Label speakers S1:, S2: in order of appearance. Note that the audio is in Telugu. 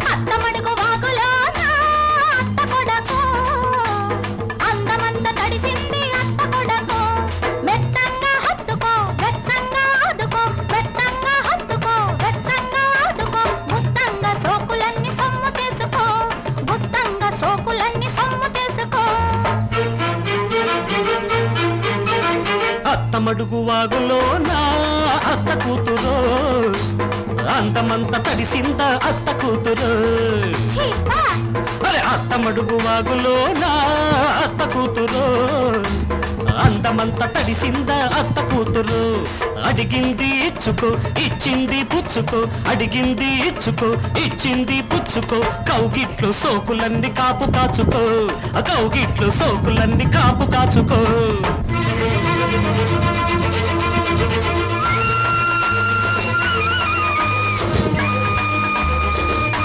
S1: అత్తమడుగు వాగులో నా అత్త కొడకు అందమంత తడిసింది అత్త కొడకు మెత్తంగా హత్తుకో వెచ్చంగా ఆదుకో మెత్తంగా హత్తుకో వెచ్చంగా ఆదుకో గుత్తంగా సోకులన్నీ సొమ్ము చేసుకో గుత్తంగా సోకులన్నీ సొమ్ము చేసుకో
S2: అత్తమడుగు వాగులో నా అత్త కూతురు అందమంత తడిసింద అత్త కూతురు అరే అత్తమడుగు వాగులో నా అత్త కూతురు అందమంత తడిసింద అత్త కూతురు అడిగింది ఇచ్చుకో ఇచ్చింది పుచ్చుకో అడిగింది ఇచ్చుకో ఇచ్చింది పుచ్చుకో కౌగిట్లు సోకులన్నీ కాపు కాచుకో కౌగిట్లు సోకులన్నీ కాపు కాచుకో